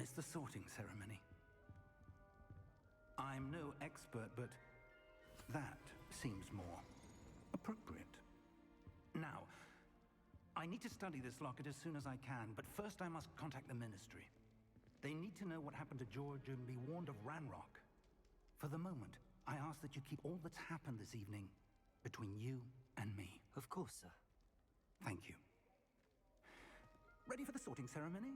It's the sorting ceremony. I'm no expert, but that seems more appropriate. Now, I need to study this locket as soon as I can, but first I must contact the Ministry. They need to know what happened to George and be warned of Ranrock. For the moment, I ask that you keep all that's happened this evening between you and me. Of course, sir. Thank you. Ready for the sorting ceremony?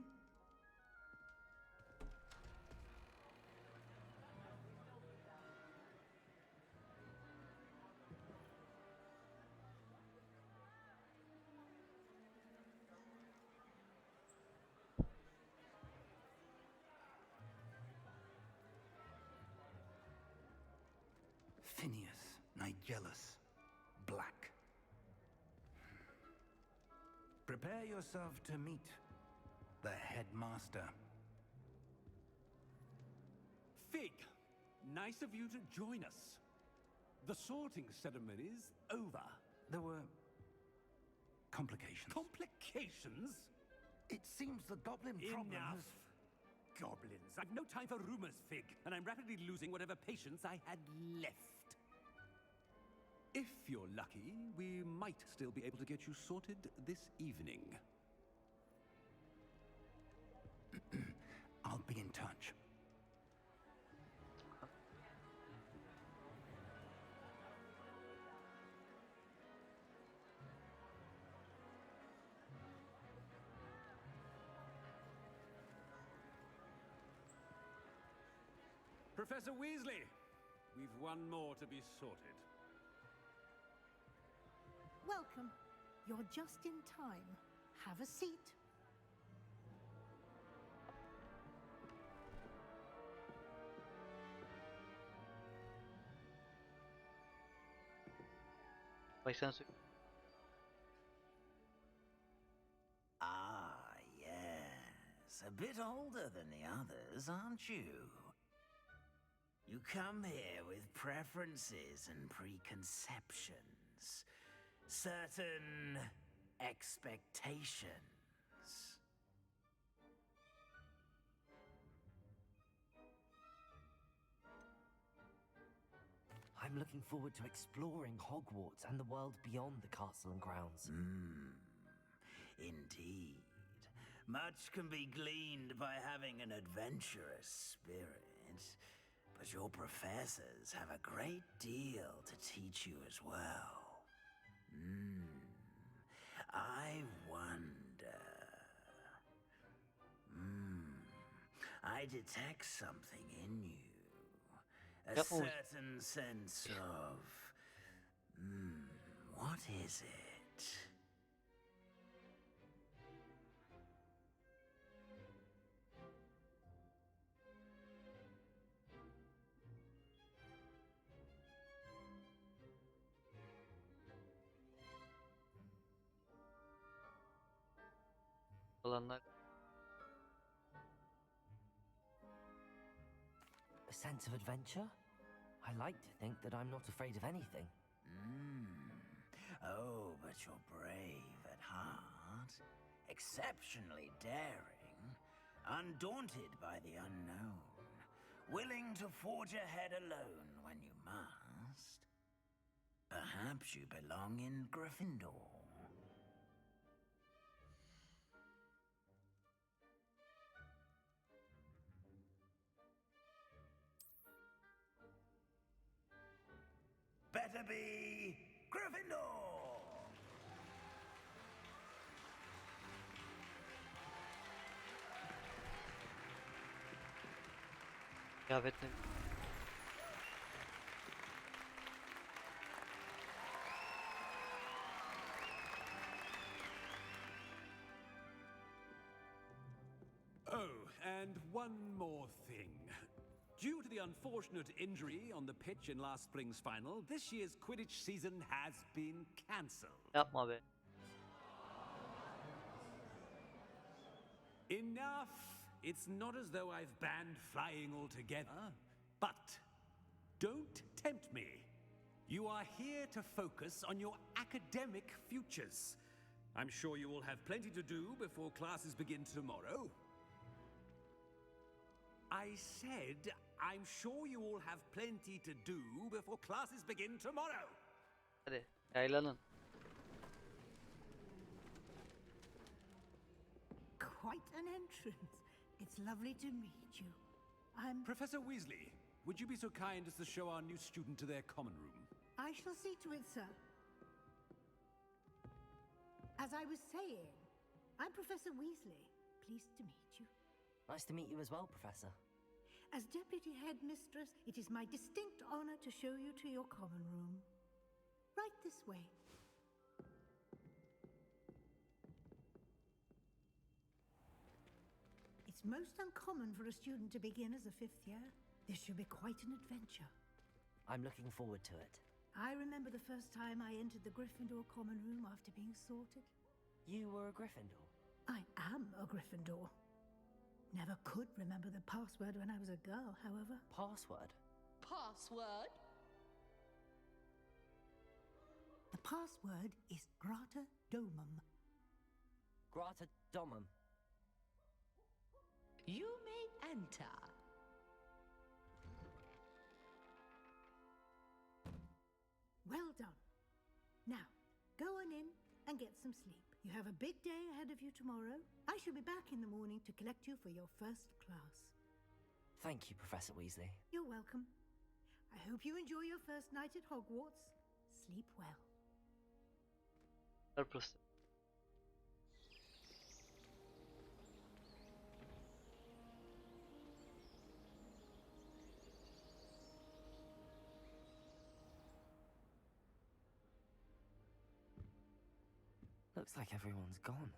Phineas, Nigellus, Black. Prepare yourself to meet the headmaster. Fig, nice of you to join us. The sorting ceremony's over. There were complications. Complications? It seems the goblin problem Enough. has... Goblins. I've no time for rumors, Fig, and I'm rapidly losing whatever patience I had left. If you're lucky, we might still be able to get you sorted this evening. I'll be in touch. Professor Weasley, we've one more to be sorted. Welcome. You're just in time. Have a seat. Ah, yes. A bit older than the others, aren't you? You come here with preferences and preconceptions. Certain expectations. I'm looking forward to exploring Hogwarts and the world beyond the castle and grounds. Indeed. Much can be gleaned by having an adventurous spirit, but your professors have a great deal to teach you as well. I wonder... I detect something in you. A certain sense of... what is it? Alanlar. A sense of adventure? I like to think that I'm not afraid of anything. Oh, but you're brave at heart. Exceptionally daring. Undaunted by the unknown. Willing to forge ahead alone when you must. Perhaps you belong in Gryffindor. Better be Gryffindor! Kıyafetleri. Oh, and one more thing. Due to the unfortunate injury on the pitch in last spring's final, this year's Quidditch season has been cancelled. Yapma be. Enough! It's not as though I've banned flying altogether, but don't tempt me. You are here to focus on your academic futures. I'm sure you will have plenty to do before classes begin tomorrow. I said I'm sure you all have plenty to do before classes begin tomorrow. Hadi yaylanın. Quite an entrance. It's lovely to meet you. I'm... Professor Weasley, would you be so kind as to show our new student to their common room? I shall see to it, sir. As I was saying, I'm Professor Weasley. Pleased to meet you. Nice to meet you as well, Professor. As Deputy Headmistress, it is my distinct honor to show you to your common room. Right this way. It's most uncommon for a student to begin as a fifth year. This should be quite an adventure. I'm looking forward to it. I remember the first time I entered the Gryffindor common room after being sorted. You were a Gryffindor? I am a Gryffindor. Never could remember the password when I was a girl, however. Password? Password? The password is Grata Domum. Grata Domum. You may enter. Well done. Now, go on in and get some sleep. You have a big day ahead of you tomorrow. I shall be back in the morning to collect you for your first class. Thank you, Professor Weasley. You're welcome. I hope you enjoy your first night at Hogwarts. Sleep well. Purpose. Looks like everyone's gone.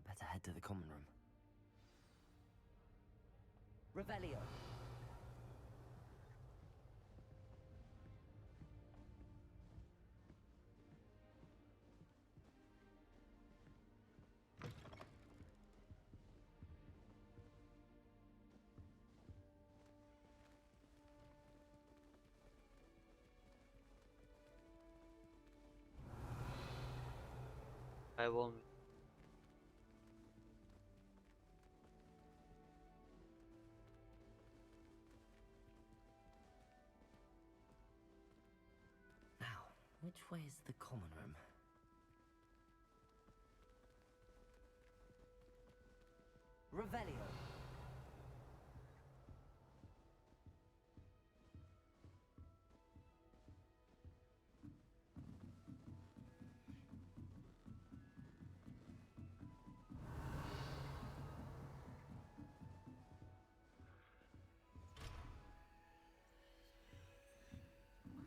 Better head to the common room. Revelio. Kaybolmuyor. Now, which way is the common room? Revelio.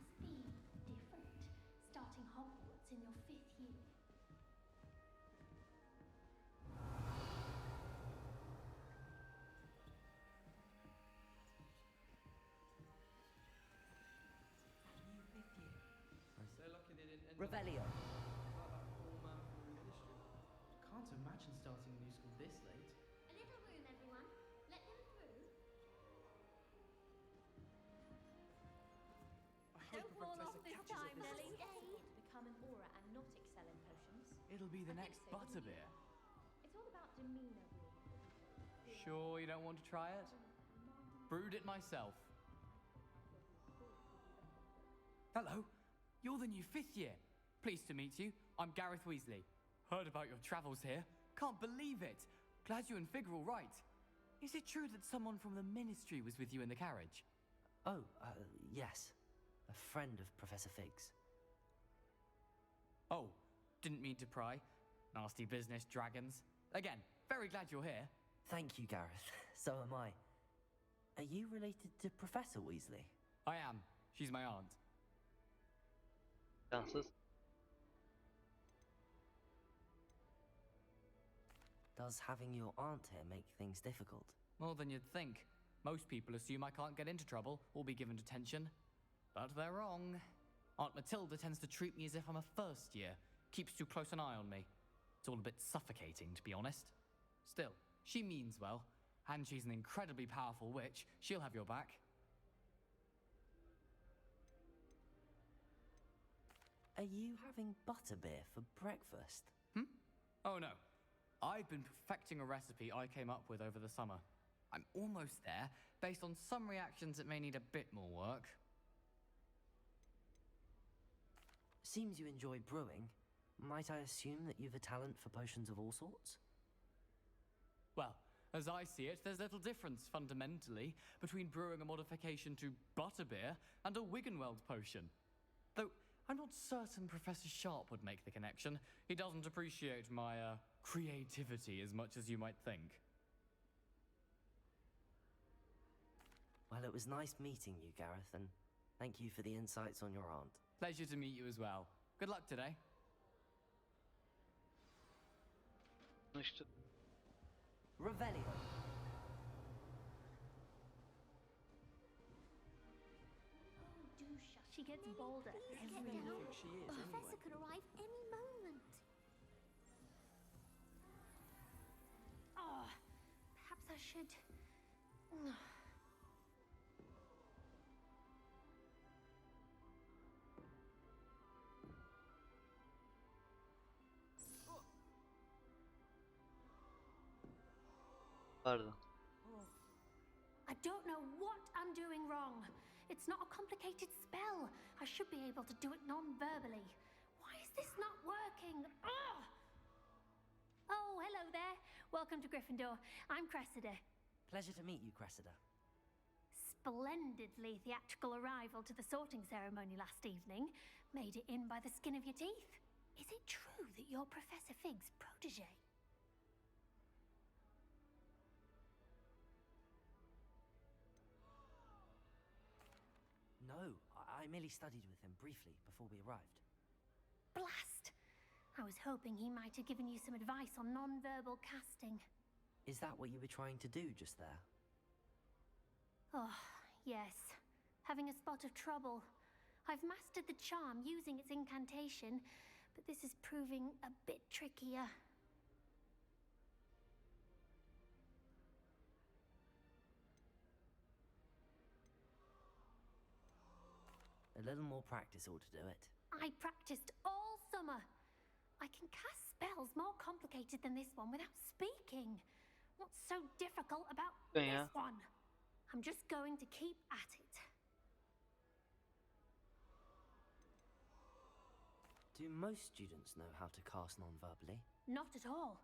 Must be different, starting Hogwarts in your 5th year. Revelio. Can't imagine starting a new school this late. A little room, everyone. Let them through. Don't fall off this time, Lily. Stay to become an aura and not excel in potions. It'll be the I think next so, butterbeer. It's all about demeanor, really. Sure you don't want to try it? Brewed it myself. Hello, you're the new 5th year. Pleased to meet you. I'm Gareth Weasley. Heard about your travels here. Can't believe it. Glad you and Fig are all right. Is it true that someone from the Ministry was with you in the carriage? Oh, yes. A friend of Professor Fig's. Oh, didn't mean to pry. Nasty business, dragons. Again, very glad you're here. Thank you, Gareth. So am I. Are you related to Professor Weasley? I am. She's my aunt. Şanssız. Does having your aunt here make things difficult? More than you'd think. Most people assume I can't get into trouble or be given detention. But they're wrong. Aunt Matilda tends to treat me as if I'm a first year. Keeps too close an eye on me. It's all a bit suffocating, to be honest. Still, she means well. And she's an incredibly powerful witch. She'll have your back. Are you having butterbeer for breakfast? Oh no. I've been perfecting a recipe I came up with over the summer. I'm almost there. Based on some reactions, it may need a bit more work. Seems you enjoy brewing. Might I assume that you've a talent for potions of all sorts? Well, as I see it, there's little difference, fundamentally, between brewing a modification to butterbeer and a Wiggenweld potion. Though, I'm not certain Professor Sharp would make the connection. He doesn't appreciate my, creativity as much as you might think. Well, it was nice meeting you, Gareth, and thank you for the insights on your aunt. Pleasure to meet you as well. Good luck today. İşte Revelio. Do shut. She gets bolder every year. She is, Professor could arrive any moment. Oh, perhaps I should. pardon. I don't know what I'm doing wrong. It's not a complicated spell. I should be able to do it non-verbally. Why is this not working? Ugh! Oh, hello there. Welcome to Gryffindor. I'm Cressida. Pleasure to meet you, Cressida. Splendidly theatrical arrival to the sorting ceremony last evening. Made it in by the skin of your teeth. Is it true that you're Professor Fig's protege? No, I merely studied with him briefly before we arrived. Blast! I was hoping he might have given you some advice on non-verbal casting. Is that what you were trying to do just there? Oh, yes. Having a spot of trouble. I've mastered the charm using its incantation, but this is proving a bit trickier. A little more practice ought to do it. I practiced all summer. I can cast spells more complicated than this one without speaking. What's so difficult about Yeah. this one? I'm just going to keep at it. Do most students know how to cast non-verbally? Not at all.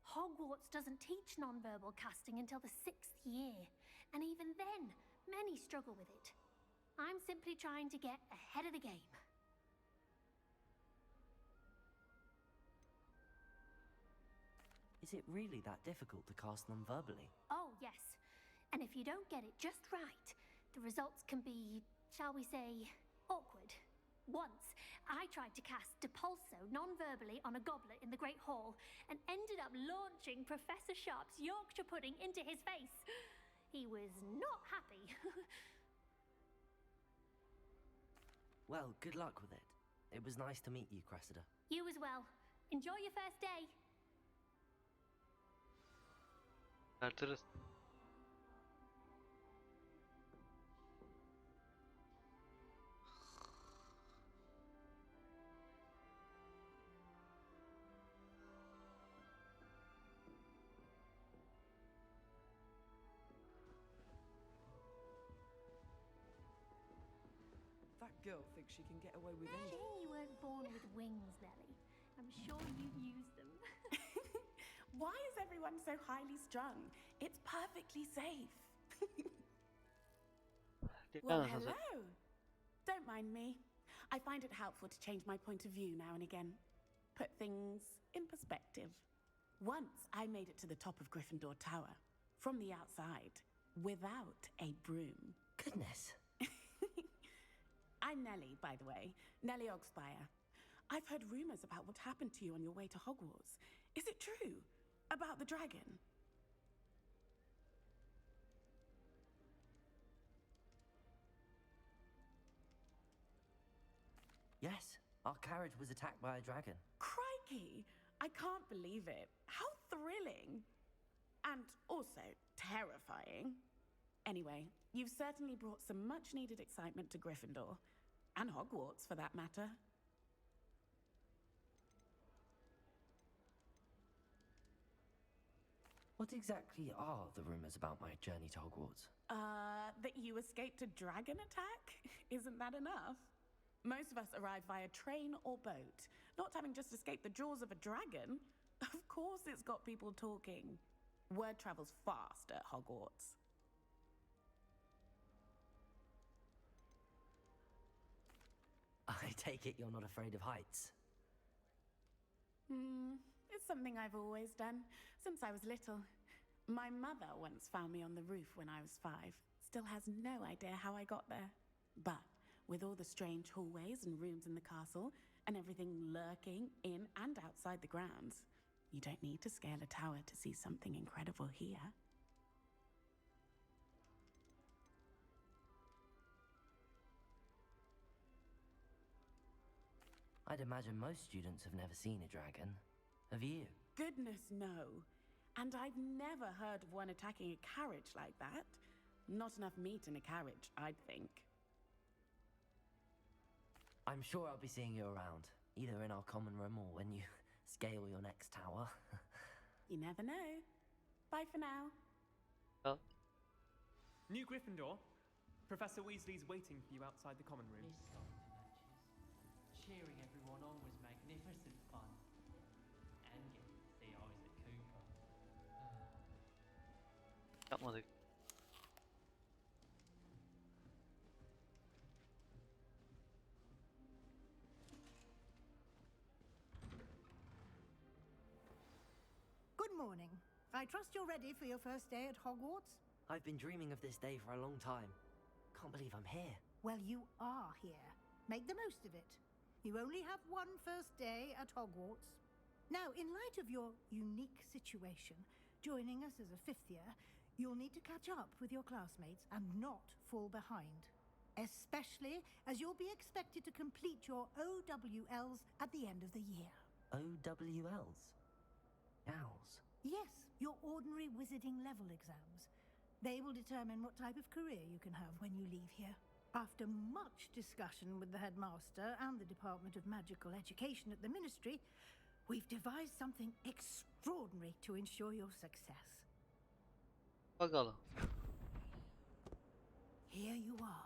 Hogwarts doesn't teach non-verbal casting until the 6th year. And even then, many struggle with it. I'm simply trying to get ahead of the game. Is it really that difficult to cast non-verbally? Oh, yes. And if you don't get it just right, the results can be, shall we say, awkward. Once, I tried to cast Depulso non-verbally on a goblet in the Great Hall and ended up launching Professor Sharp's Yorkshire pudding into his face. He was not happy. Well, good luck with it. It was nice to meet you, Cressida. You as well. Enjoy your first day. Artırız. That girl thinks she can get away with anything. Shame you weren't born with wings, Nellie. I'm sure you'd use them. Why is everyone so highly strung? It's perfectly safe. Well, hello. Don't mind me. I find it helpful to change my point of view now and again. Put things in perspective. Once I made it to the top of Gryffindor Tower, from the outside, without a broom. Goodness. I'm Nellie, by the way. Nellie Ogspire. I've heard rumors about what happened to you on your way to Hogwarts. Is it true? About the dragon? Yes, our carriage was attacked by a dragon. Crikey! I can't believe it. How thrilling! And also terrifying. Anyway, you've certainly brought some much-needed excitement to Gryffindor. And Hogwarts, for that matter. What exactly are the rumors about my journey to Hogwarts? That you escaped a dragon attack? Isn't that enough? Most of us arrive via train or boat, not having just escaped the jaws of a dragon. Of course it's got people talking. Word travels fast at Hogwarts. I take it you're not afraid of heights. It's something I've always done, since I was little. My mother once found me on the roof when I was 5. Still has no idea how I got there. But with all the strange hallways and rooms in the castle, and everything lurking in and outside the grounds, you don't need to scale a tower to see something incredible here. I'd imagine most students have never seen a dragon. Have you? Goodness, no. And I've never heard of one attacking a carriage like that. Not enough meat in a carriage, I'd think. I'm sure I'll be seeing you around, either in our common room or when you scale your next tower. You never know. Bye for now. Oh, New Gryffindor. Professor Weasley's waiting for you outside the common room. Cheering everyone on was magnificent fun. And getting to see Isaac Cooper. yapmadık. Good morning. I trust you're ready for your first day at Hogwarts? I've been dreaming of this day for a long time. Can't believe I'm here. Well, you are here. Make the most of it. You only have one first day at Hogwarts. Now, in light of your unique situation, joining us as a 5th year, you'll need to catch up with your classmates and not fall behind. Especially as you'll be expected to complete your OWLs at the end of the year. OWLs? Owls? Yes, your ordinary wizarding level exams. They will determine what type of career you can have when you leave here. After much discussion with the headmaster and the Department of Magical Education at the Ministry, we've devised something extraordinary to ensure your success. Bakalım. Here you are.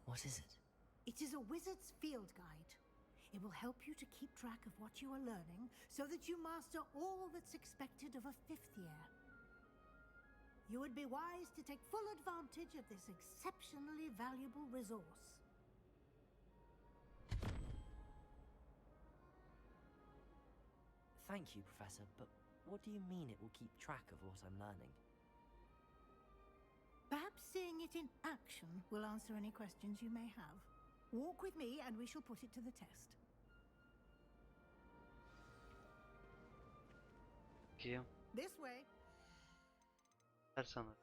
What is it? It is a wizard's field guide. It will help you to keep track of what you are learning so that you master all that's expected of a 5th year. You would be wise to take full advantage of this exceptionally valuable resource. Thank you, Professor, but what do you mean it will keep track of what I'm learning? Perhaps seeing it in action will answer any questions you may have. Walk with me and we shall put it to the test. Bakayım. This way. Her sana.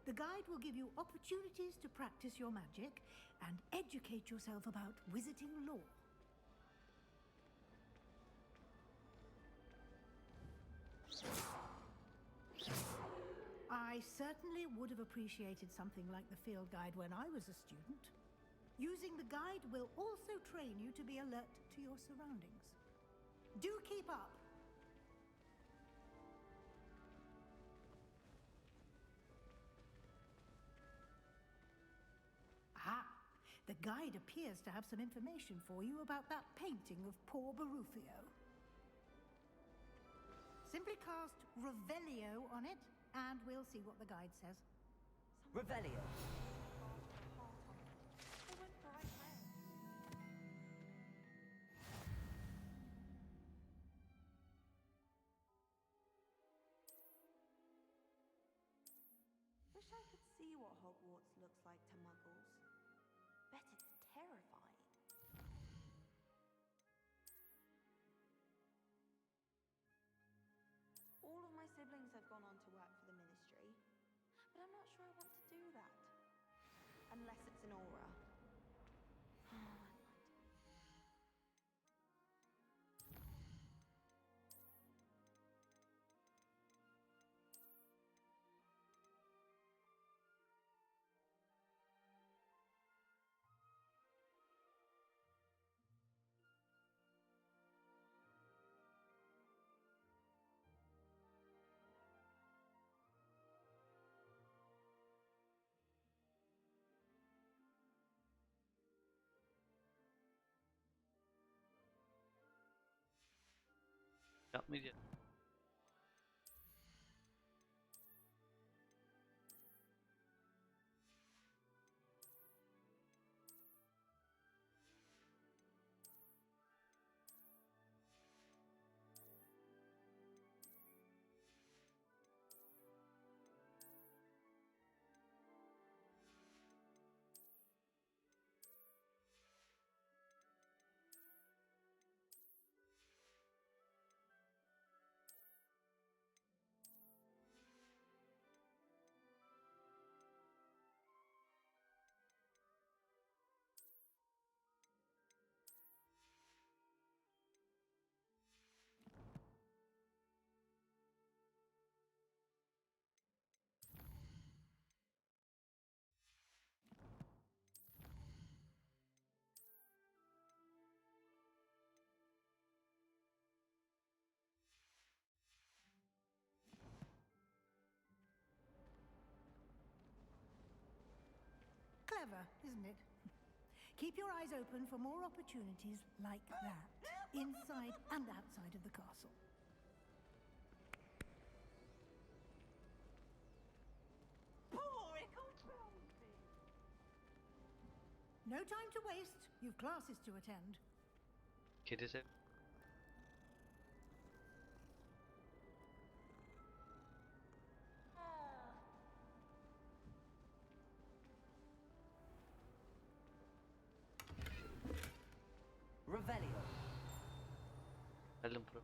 The guide will give you opportunities to practice your magic and educate yourself about wizarding lore. I certainly would have appreciated something like the field guide when I was a student. Using the guide will also train you to be alert to your surroundings. Do keep up! Ah, the guide appears to have some information for you about that painting of poor Barufio. Simply cast Revelio on it, and we'll see what the guide says. Revelio. Wish I could see what Hogwarts looks like to muggles. Bet it's terrifying. All of my siblings have gone on to work for the Ministry, but I'm not sure I want to do that. Unless it's an aura. Oh, I'd like to. Yapmayacağım. Clever, isn't it? Keep your eyes open for more opportunities like that, inside and outside of the castle. No time to waste. You've classes to attend. Kedi sev. Revelio. Geldim pro.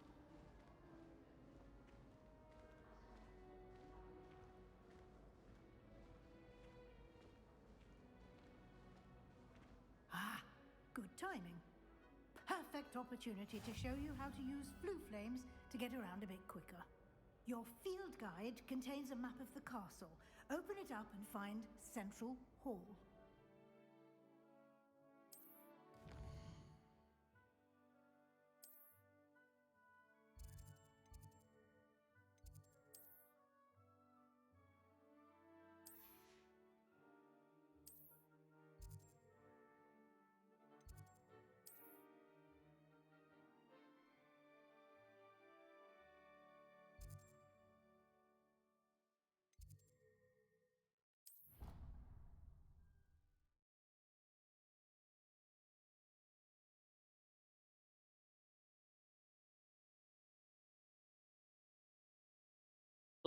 Ah, good timing. Perfect opportunity to show you how to use flue flames to get around a bit quicker. Your field guide contains a map of the castle. Open it up and find Central Hall.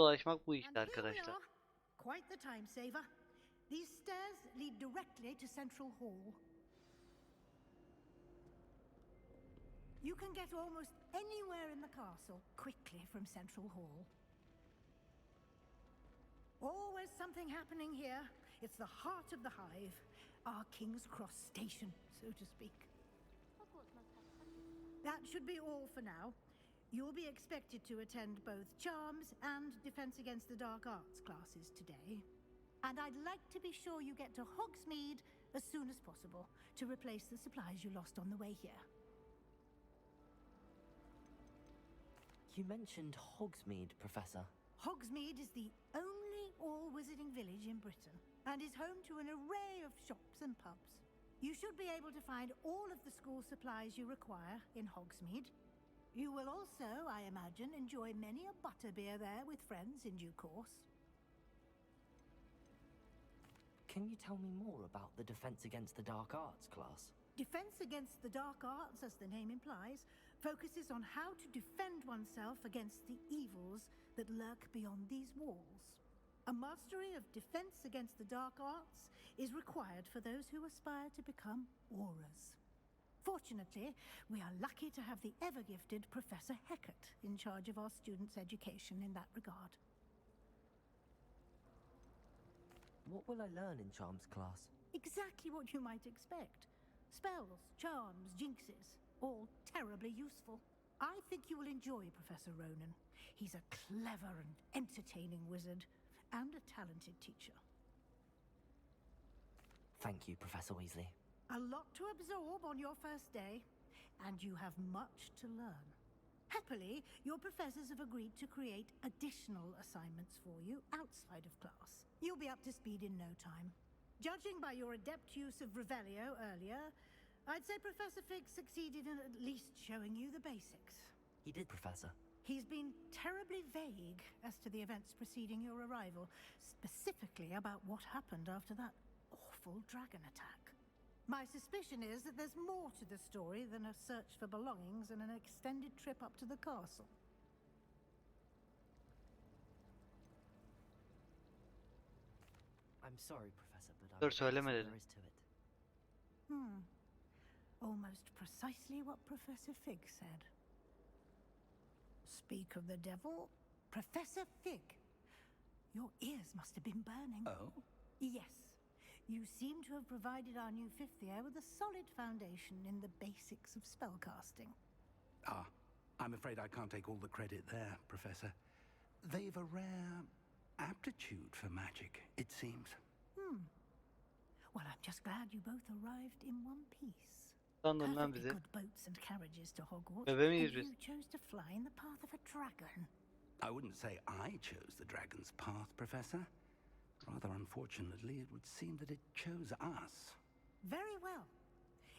Dolaşmak bu işte And here we arkadaşlar. are. Quite the time saver. These stairs lead directly to Central Hall. You can get almost anywhere in the castle quickly from Central Hall. Always something happening here. It's the heart of the hive, our King's Cross station, so to speak. That should be all for now. You'll be expected to attend both Charms and Defense Against the Dark Arts classes today. And I'd like to be sure you get to Hogsmeade as soon as possible to replace the supplies you lost on the way here. You mentioned Hogsmeade, Professor. Hogsmeade is the only all-wizarding village in Britain and is home to an array of shops and pubs. You should be able to find all of the school supplies you require in Hogsmeade. You will also, I imagine, enjoy many a butterbeer there with friends in due course. Can you tell me more about the Defense Against the Dark Arts class? Defense Against the Dark Arts, as the name implies, focuses on how to defend oneself against the evils that lurk beyond these walls. A mastery of Defense Against the Dark Arts is required for those who aspire to become auras. Fortunately, we are lucky to have the ever-gifted Professor Hecat in charge of our students' education in that regard. What will I learn in Charms class? Exactly what you might expect. Spells, charms, jinxes, all terribly useful. I think you will enjoy Professor Ronan. He's a clever and entertaining wizard, and a talented teacher. Thank you, Professor Weasley. A lot to absorb on your first day, and you have much to learn. Happily, your professors have agreed to create additional assignments for you outside of class. You'll be up to speed in no time. Judging by your adept use of Revelio earlier, I'd say Professor Fig succeeded in at least showing you the basics. He did, Professor. He's been terribly vague as to the events preceding your arrival, specifically about what happened after that awful dragon attack. My suspicion is that there's more to the story than a search for belongings and an extended trip up to the castle. I'm sorry, Professor, but Dur I söyleme there dedim. is to it. Almost precisely what Professor Fig said. Speak of the devil, Professor Fig. Your ears must have been burning. Oh? Yes. You seem to have provided our new fifth year with a solid foundation in the basics of spellcasting. Ah, I'm afraid I can't take all the credit there, Professor. They've a rare aptitude for magic, it seems. Well, I'm just glad you both arrived in one piece. Sandın lan Perfectly bizi. good boats and carriages to Hogwarts, Bebe and miyiz biz? you chose to fly in the path of a dragon. I wouldn't say I chose the dragon's path, Professor. Rather unfortunately, it would seem that it chose us. Very well.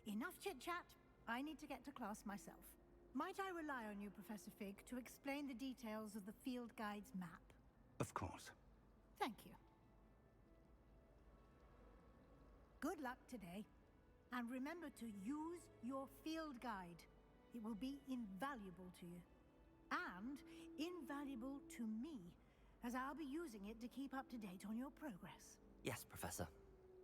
Enough chit-chat. I need to get to class myself. Might I rely on you, Professor Fig, to explain the details of the field guide's map? Of course. Thank you. Good luck today. And remember to use your field guide. It will be invaluable to you. And invaluable to me, as I'll be using it to keep up to date on your progress. Yes, Professor.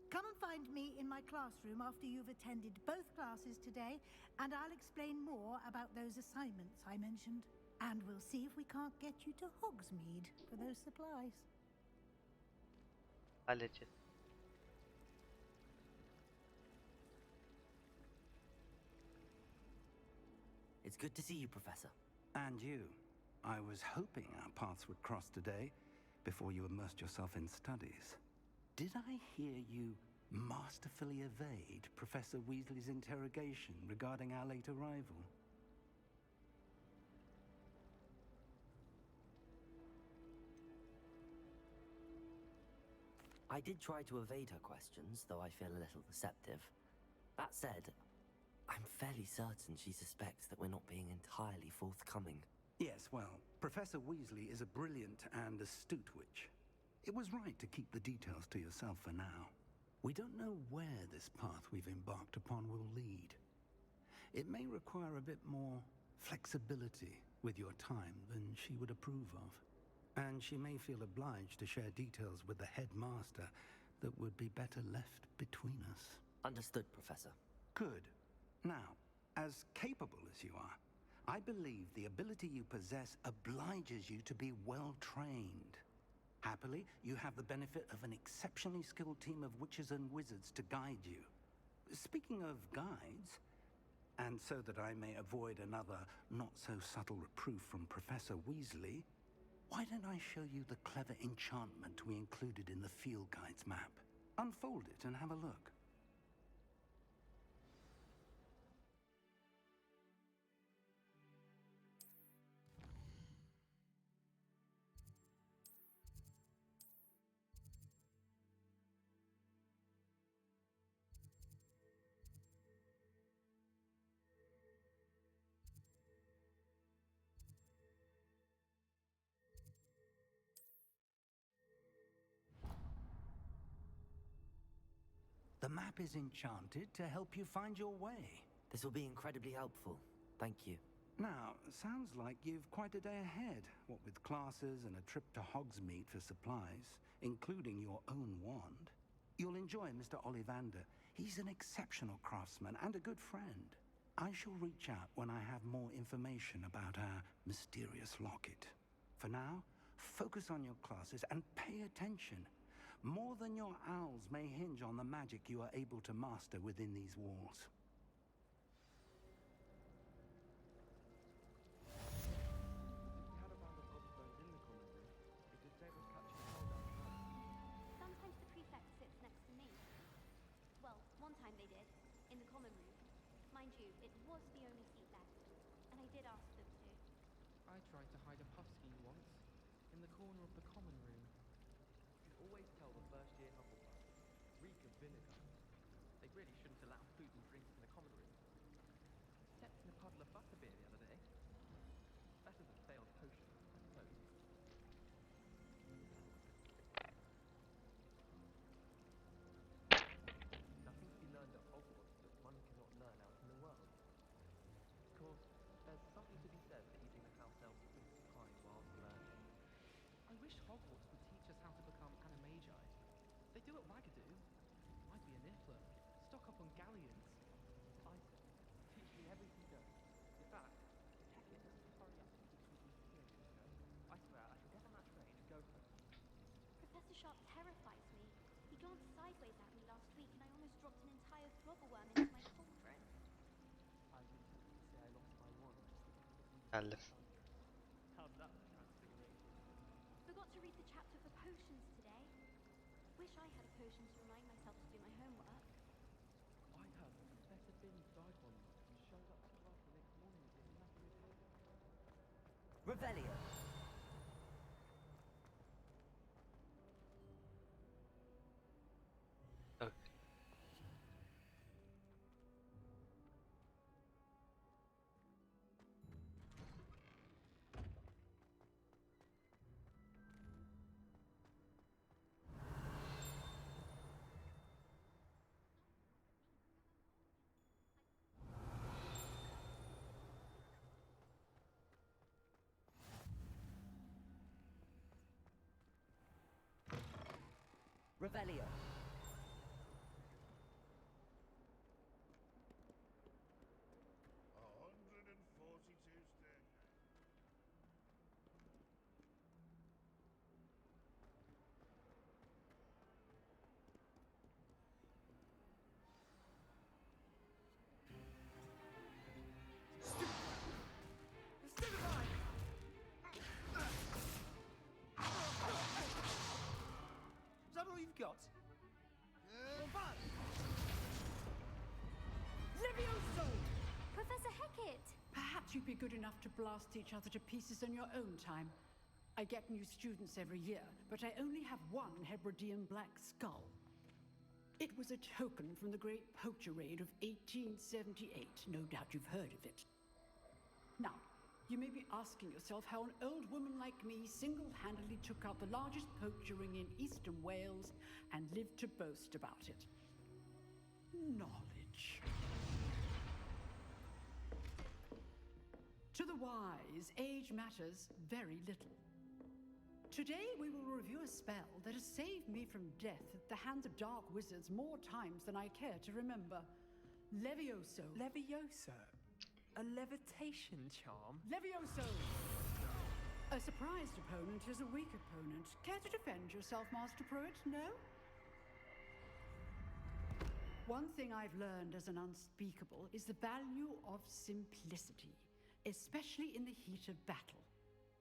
Come and find me in my classroom after you've attended both classes today, and I'll explain more about those assignments I mentioned. And we'll see if we can't get you to Hogsmeade for those supplies. Halledeceğiz. It's good to see you, Professor. And you. I was hoping our paths would cross today, before you immersed yourself in studies. Did I hear you masterfully evade Professor Weasley's interrogation regarding our late arrival? I did try to evade her questions, though I feel a little deceptive. That said, I'm fairly certain she suspects that we're not being entirely forthcoming. Yes, well, Professor Weasley is a brilliant and astute witch. It was right to keep the details to yourself for now. We don't know where this path we've embarked upon will lead. It may require a bit more flexibility with your time than she would approve of. And she may feel obliged to share details with the headmaster that would be better left between us. Understood, Professor. Good. Now, as capable as you are, I believe the ability you possess obliges you to be well trained. Happily, you have the benefit of an exceptionally skilled team of witches and wizards to guide you. Speaking of guides, and so that I may avoid another not-so-subtle reproof from Professor Weasley, why don't I show you the clever enchantment we included in the field guide's map? Unfold it and have a look. The map is enchanted to help you find your way. This will be incredibly helpful. Thank you. Now, sounds like you've quite a day ahead, what with classes and a trip to Hogsmeade for supplies, including your own wand. You'll enjoy Mr. Ollivander. He's an exceptional craftsman and a good friend. I shall reach out when I have more information about our mysterious locket. For now, focus on your classes and pay attention. More than your owls may hinge on the magic you are able to master within these walls. Sometimes the prefect sits next to me. Well, one time they did, in the common room. Mind you, it was the only seat left, and I did ask them to. I tried to hide a puff ski once, in the corner of the common room. You always tell the first-year Hufflepuffs, reek of vinegar. They really shouldn't allow food and drinks in the common room. Stepped in a puddle of butterbeer the other day. Better than failed wish Hogwarts would teach us how to become animagi. They do at Wagadoo. I'd be a niffler. Stock up on galleons. Isaac, teach me everything goes. In fact, Hecate has to hurry up to teach me these skills, you know. I swear, I can get on that train and go home. Professor Sharp terrifies me. He glanced sideways at me last week and I almost dropped an entire flobberworm into my cauldron. I've been tempted to say I lost my wand just to get rid of these. Geldim. How's that for transfiguration? Forgot to read the chapter for potions today. Wish I had a potion to remind myself to do my homework. I heard that Professor Binns died one night and showed up to class the next morning as if nothing had happened. Revelio. Okay. Revelio. Is that all you've got? Levioso! Professor Hecate! Perhaps you'd be good enough to blast each other to pieces in your own time. I get new students every year, but I only have one Hebridean black skull. It was a token from the Great Poacher Raid of 1878. No doubt you've heard of it. Now, you may be asking yourself how an old woman like me single-handedly took out the largest poacher ring in eastern Wales and lived to boast about it. Knowledge. To the wise, age matters very little. Today we will review a spell that has saved me from death at the hands of dark wizards more times than I care to remember. Levioso. Levioso? A levitation charm? Levioso! A surprised opponent is a weak opponent. Care to defend yourself, Master Pruitt? No? One thing I've learned as an unspeakable is the value of simplicity, especially in the heat of battle.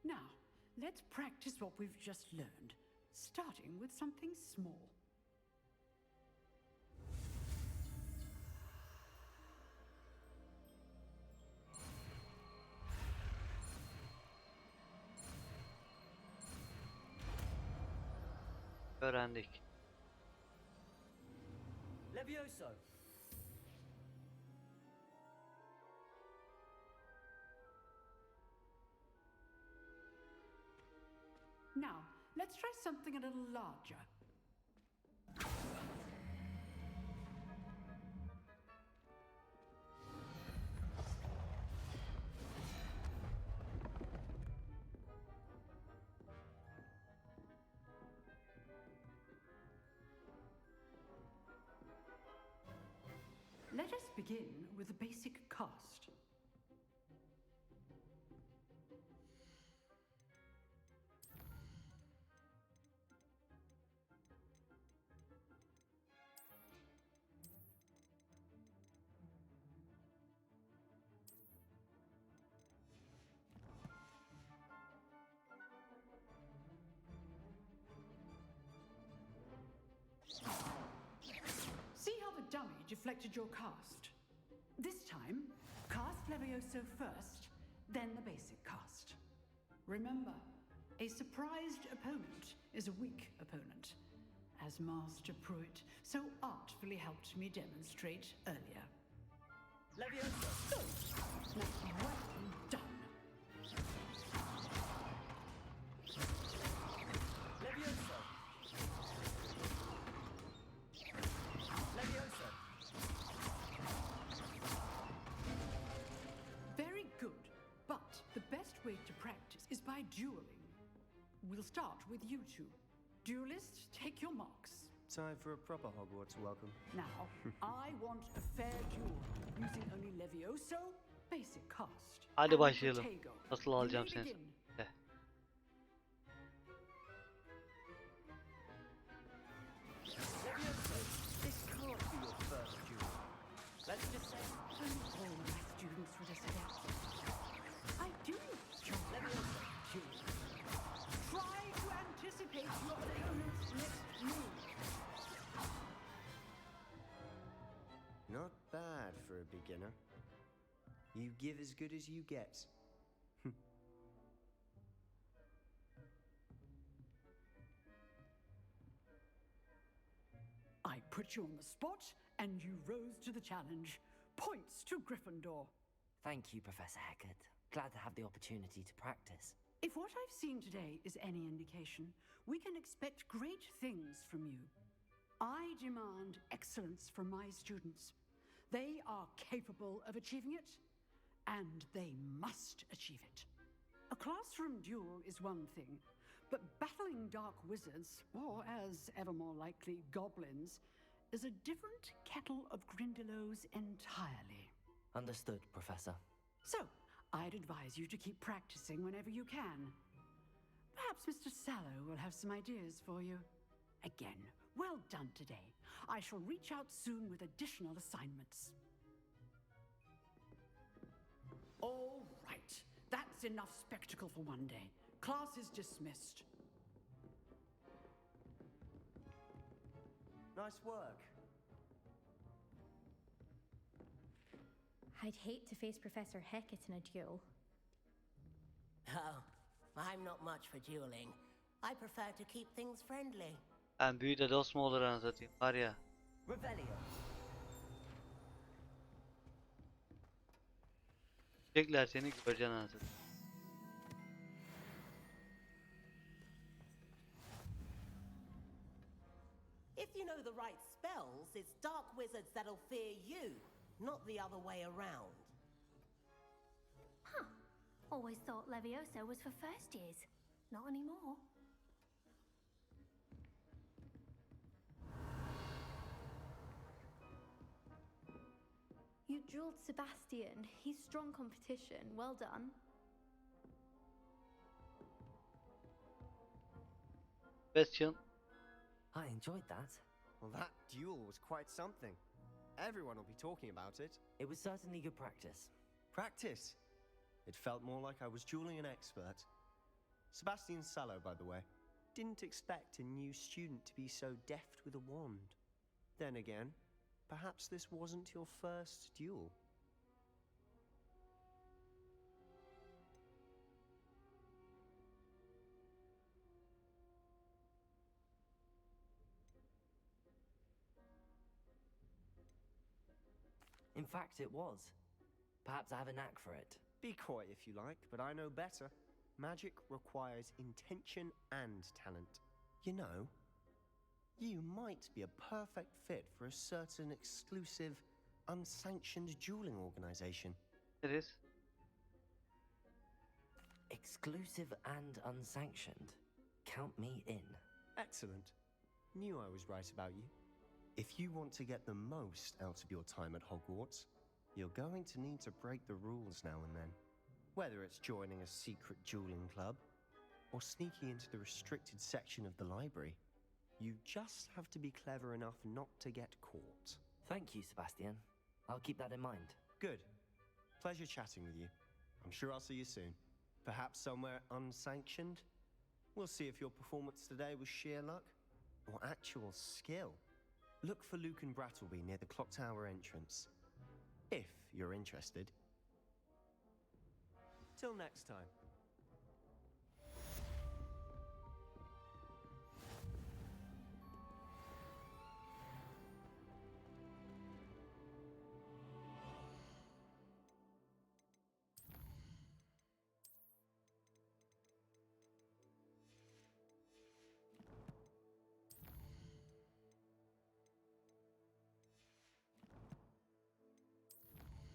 Now, let's practice what we've just learned, starting with something small. Öğrendik. Levioso. Now, let's try something a little larger. Let us begin with the basic cast. See how the dummy deflected your cast? This time, cast Levioso first, then the basic cast. Remember, a surprised opponent is a weak opponent, as Master Pruitt so artfully helped me demonstrate earlier. Levioso! Go! Now, well done. Levioso! Levioso! Very good, but the best way to practice is by dueling. We'll start with you two. Duelist, take your marks. Time for a proper Hogwarts welcome. Now, I want a fair duel, using only Levioso, basic cast. Hadi and başlayalım. Protego. Nasıl You alacağım may seni? begin. Heh. This can't be your first duel. Let's just say All my students would have said that. I do enjoy Levioso. Try to anticipate your opponent's next move. not bad for a beginner. You give as good as you get. I put you on the spot, and you rose to the challenge. Points to Gryffindor. Thank you, Professor Hecat. Glad to have the opportunity to practice. If what I've seen today is any indication, we can expect great things from you. I demand excellence from my students. They are capable of achieving it, and they must achieve it. A classroom duel is one thing, but battling dark wizards, or as ever more likely, goblins, is a different kettle of Grindylows entirely. Understood, Professor. So, I'd advise you to keep practicing whenever you can. Perhaps Mr. Sallow will have some ideas for you. Again, well done today. I shall reach out soon with additional assignments. All right, that's enough spectacle for one day. Class is dismissed. Nice work. I'd hate to face Professor Hecat in a duel. Oh, I'm not much for dueling. I prefer to keep things friendly. Ben büyüde dost mu olur anasını satayım var ya. Revelio. Çekler seni göreceksin anasını satayım. If you know the right spells, it's dark wizards that'll fear you, not the other way around. Huh. Always thought Levioso was for first years. Not anymore. You drilled Sebastian. He's strong competition. Well done. Question. I enjoyed that. Well, that duel was quite something. Everyone will be talking about it. It was certainly good practice. Practice? It felt more like I was dueling an expert. Sebastian Sallow, by the way. Didn't expect a new student to be so deft with a wand. Then again, perhaps this wasn't your first duel. In fact, it was. Perhaps I have a knack for it. Be coy if you like, but I know better. Magic requires intention and talent. You know, you might be a perfect fit for a certain exclusive, unsanctioned dueling organization. It is. Exclusive and unsanctioned. Count me in. Excellent. Knew I was right about you. If you want to get the most out of your time at Hogwarts, you're going to need to break the rules now and then. Whether it's joining a secret dueling club, or sneaking into the restricted section of the library, you just have to be clever enough not to get caught. Thank you, Sebastian. I'll keep that in mind. Good. Pleasure chatting with you. I'm sure I'll see you soon. Perhaps somewhere unsanctioned? We'll see if your performance today was sheer luck, or actual skill. Look for Luke and Brattleby near the clock tower entrance. If you're interested. Till next time.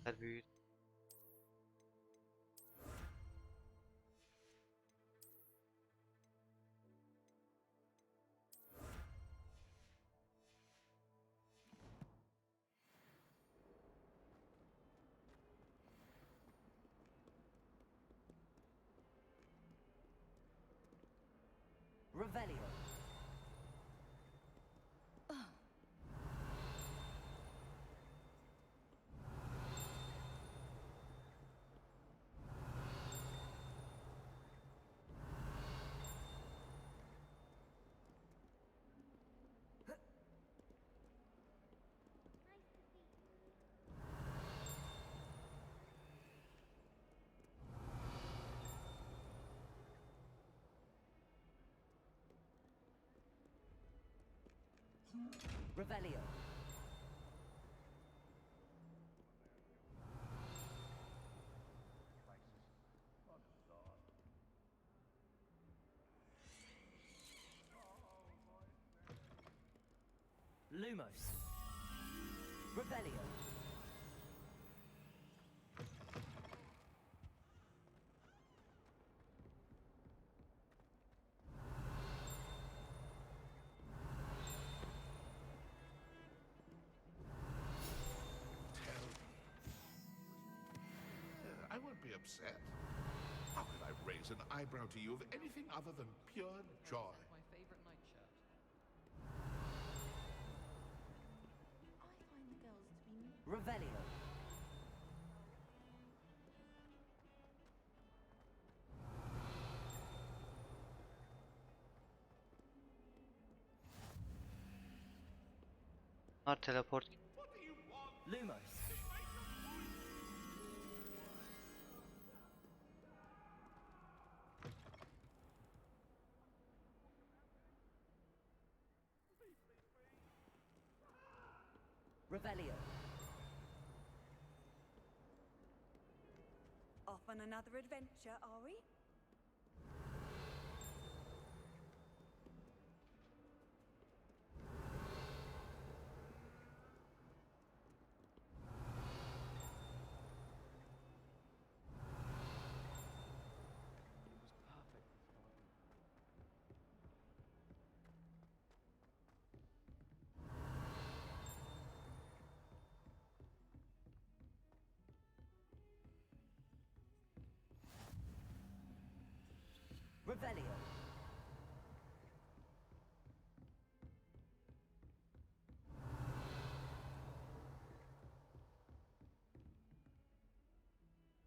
Her büyüdü. Revelio. Revelio. Lumos. Revelio. I won't be upset. How could I raise an eyebrow to you of anything other than pure joy? My favorite nightshirt. I find the girls to be Revelio. Bunlar teleport. Lumos. Revelio. Off on another adventure, are we? Revelio.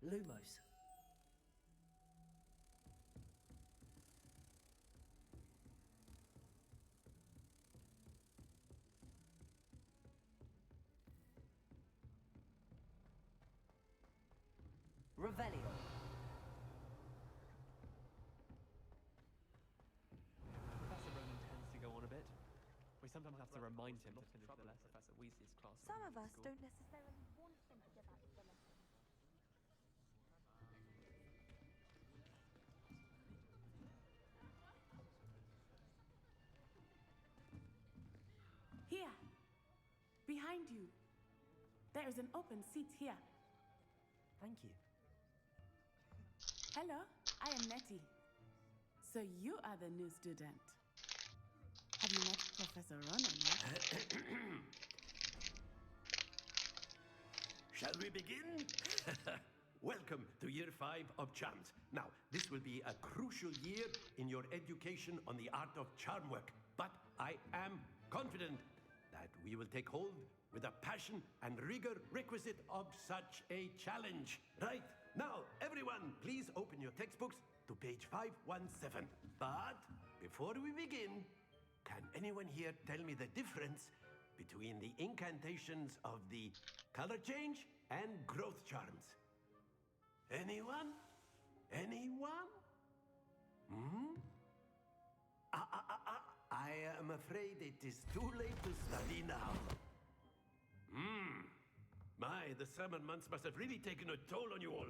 Lumos. Revelio. Professor Ronan tends to go on a bit. We sometimes have to remind him to finish the lesson. Professor Weasley's class. Some of us don't necessarily want them to get back to the lesson. Here. Behind you. There is an open seat here. Thank you. Hello, I am Nettie. So you are the new student. Have you met Professor Ronan yet? Shall we begin? Welcome to Year 5 of Charms. Now, this will be a crucial year in your education on the art of charm work. But I am confident that we will take hold with the passion and rigor requisite of such a challenge. Right, now, everyone, please open your textbooks to page 517. But before we begin, can anyone here tell me the difference between the incantations of the color change and growth charms? Anyone? Anyone? Hmm? I am afraid it is too late to study now. My, the summer months must have really taken a toll on you all.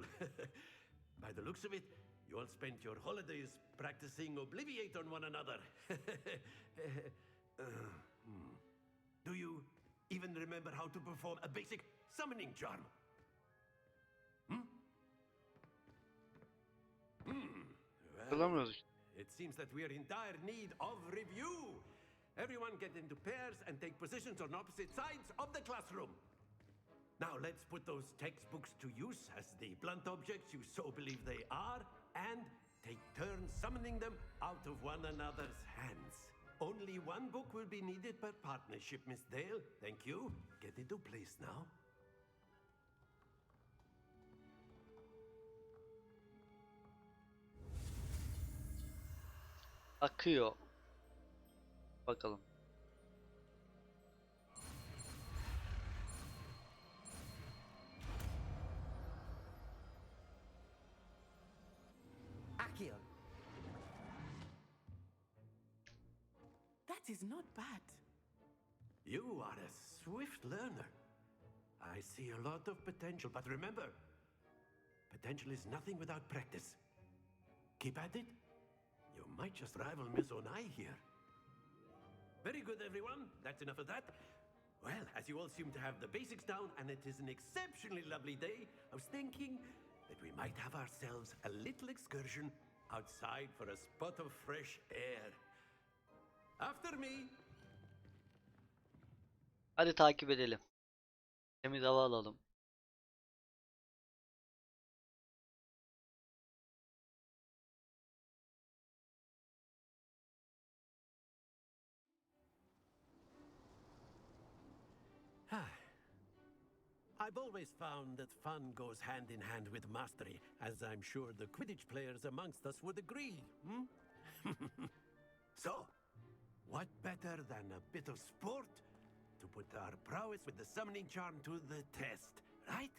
By the looks of it, you all spent your holidays practicing Obliviate on one another. Do you even remember how to perform a basic summoning charm? Well, it seems that we are in dire need of review. Everyone get into pairs and take positions on opposite sides of the classroom. Now let's put those textbooks to use as the blunt objects you so believe they are, and take turns summoning them out of one another's hands. Only one book will be needed per partnership, Miss Dale. Thank you. Get into place now. Akıyor. Bakalım. Accio. That is not bad. You are a swift learner. I see a lot of potential, but remember, potential is nothing without practice. Keep at it. You might just rival Miss Onai here. Very good, everyone. That's enough of that. Well, as you all seem to have the basics down, and it is an exceptionally lovely day, I was thinking that we might have ourselves a little excursion outside for a spot of fresh air. After me. Hadi takip edelim. Temiz hava alalım. I've always found that fun goes hand in hand with mastery, as I'm sure the Quidditch players amongst us would agree. So, what better than a bit of sport to put our prowess with the summoning charm to the test, right?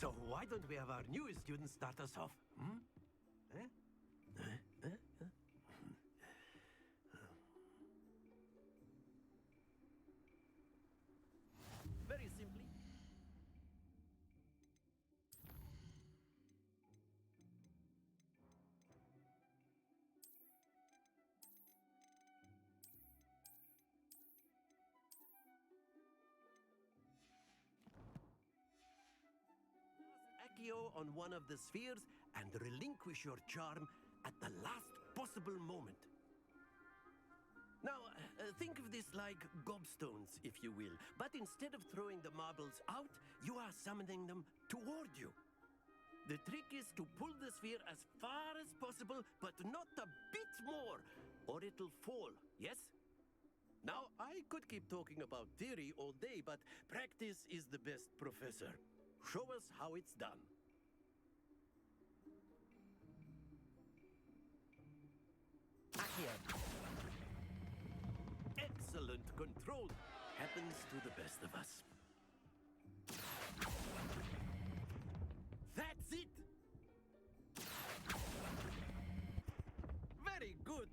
So why don't we have our newest student start us off? Very simply. Accio on one of the spheres and relinquish your charm at the last possible moment. Now, think of this like gobstones, if you will, but instead of throwing the marbles out, you are summoning them toward you. The trick is to pull the sphere as far as possible, but not a bit more, or it'll fall, yes? Now, I could keep talking about theory all day, but practice is the best professor. Show us how it's done. Accio. Excellent control. Happens to the best of us. That's it! Very good!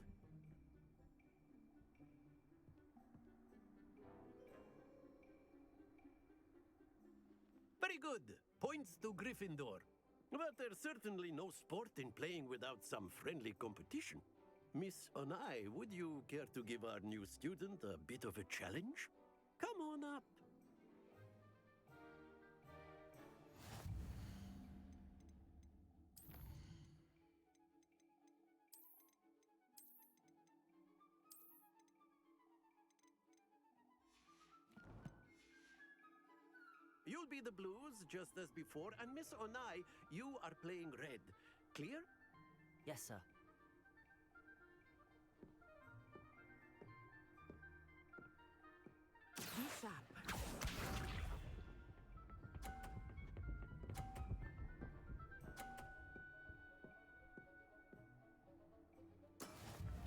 Very good. Points to Gryffindor. But there's certainly no sport in playing without some friendly competition. Miss Onai, would you care to give our new student a bit of a challenge? Come on up. You'll be the blues, just as before, and Miss Onai, you are playing red. Clear? Yes, sir. This up.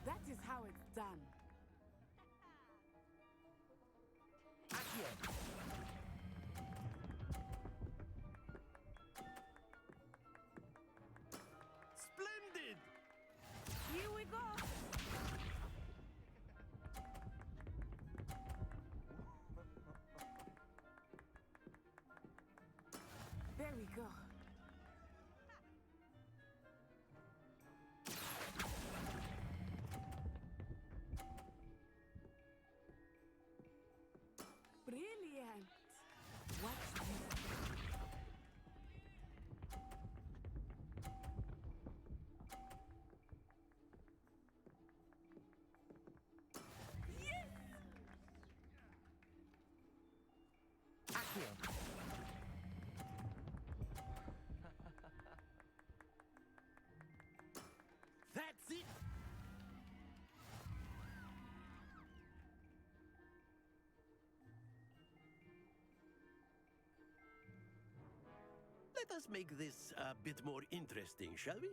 That is how it's done. Accio. Splendid! Here we go. There we go. Brilliant. What's this? Let us make this a bit more interesting, shall we?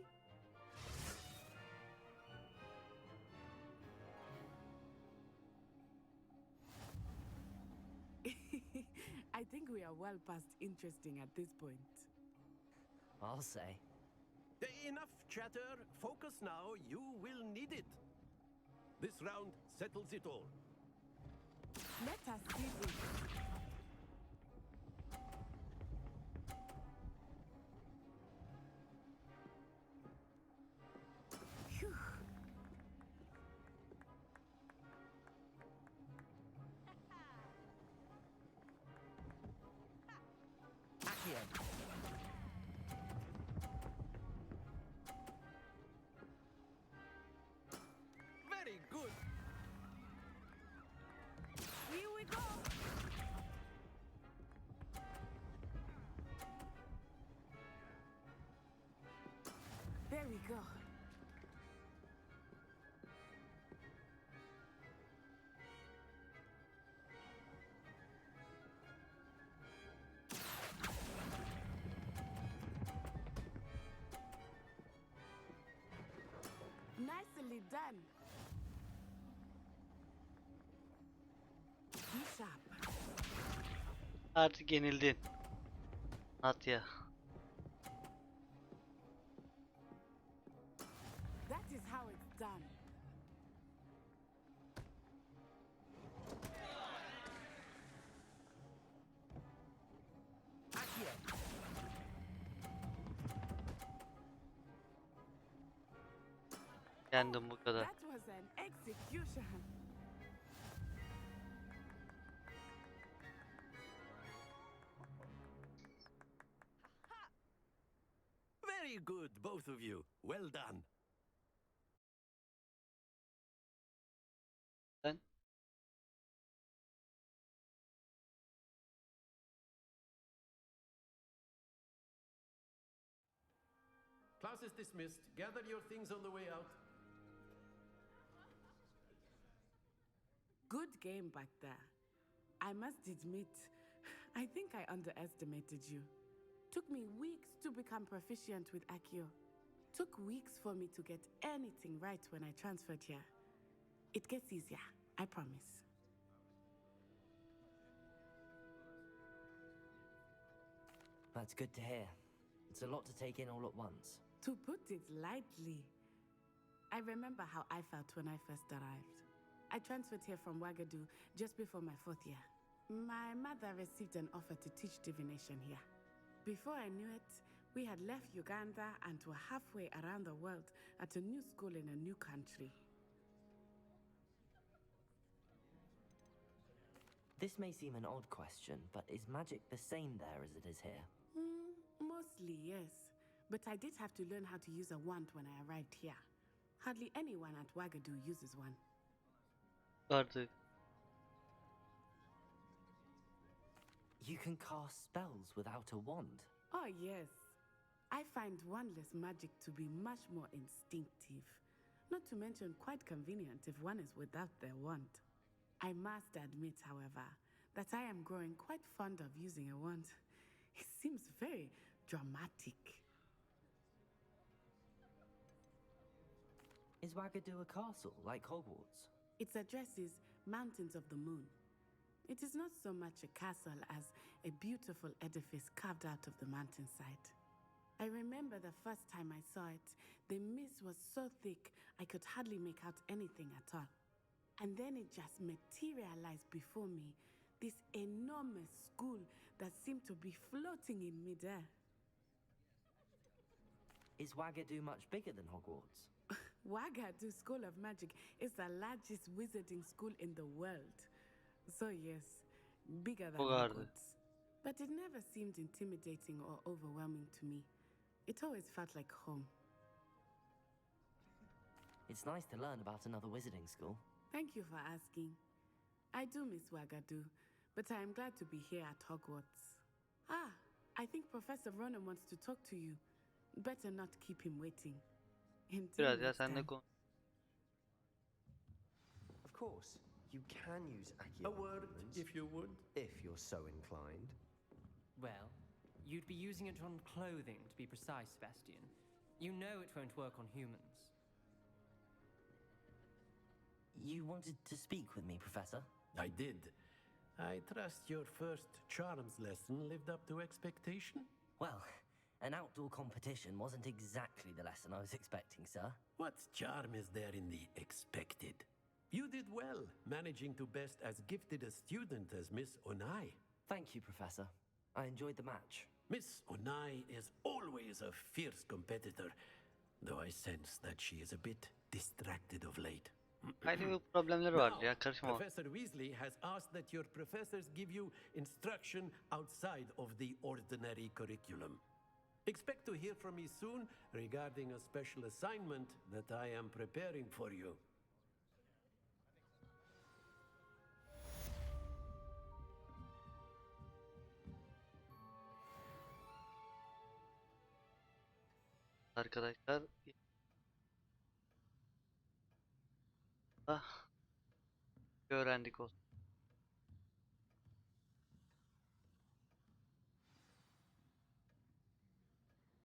I think we are well past interesting at this point. I'll say. Enough chatter. Focus now. You will need it. This round settles it all. Let us see this. Phew. Accio. Very good. Here we go. There we go. Nicely done. Be sharp. Artık yenildin. Natya. That is how it's done. Accio. Yendim bu kadar. That was an execution. Very good, both of you. Well done. Sen? Class is dismissed. Gather your things on the way out. Good game back there. I must admit, I think I underestimated you. Took me weeks to become proficient with Accio. Took weeks for me to get anything right when I transferred here. It gets easier, I promise. That's good to hear. It's a lot to take in all at once. To put it lightly, I remember how I felt when I first arrived. I transferred here from Ouagadougou just before my 4th year. My mother received an offer to teach divination here. Before I knew it, we had left Uganda and were halfway around the world at a new school in a new country. This may seem an odd question, but is magic the same there as it is here? Mostly, yes. But I did have to learn how to use a wand when I arrived here. Hardly anyone at Ouagadougou uses one. Artık. You can cast spells without a wand. Oh, yes. I find wandless magic to be much more instinctive. Not to mention quite convenient if one is without their wand. I must admit, however, that I am growing quite fond of using a wand. It seems very dramatic. Is Ouagadougou a castle, like Hogwarts? Its address is Mountains of the Moon. It is not so much a castle as a beautiful edifice carved out of the mountainside. I remember the first time I saw it, the mist was so thick I could hardly make out anything at all. And then it just materialized before me, this enormous school that seemed to be floating in midair. Is Ouagadougou much bigger than Hogwarts? Ouagadougou School of Magic is the largest wizarding school in the world. So yes, bigger than Hogwarts. But it never seemed intimidating or overwhelming to me. It always felt like home. It's nice to learn about another wizarding school. Thank you for asking. I do miss Ouagadougou, but I am glad to be here at Hogwarts. Ah, I think Professor Ronan wants to talk to you. Better not keep him waiting. Biraz ya sen de kon. Of course, you can use Accio. A word, if you would. If you're so inclined. Well, You'd be using it on clothing, to be precise, Sebastian. You know it won't work on humans. You wanted to speak with me, Professor? I did. I trust your first charms lesson lived up to expectation? Well, an outdoor competition wasn't exactly the lesson I was expecting, sir. What charm is there in the expected? You did well, managing to best as gifted a student as Miss Onai. Thank you, Professor. I enjoyed the match. Miss Onai is always a fierce competitor, though I sense that she is a bit distracted of late. Aynı problemleri var ya, karışma. Professor Weasley has asked that your professors give you instruction outside of the ordinary curriculum. Expect to hear from me soon regarding a special assignment that I am preparing for you. Arkadaşlar. Ah. Öğrendik olsun.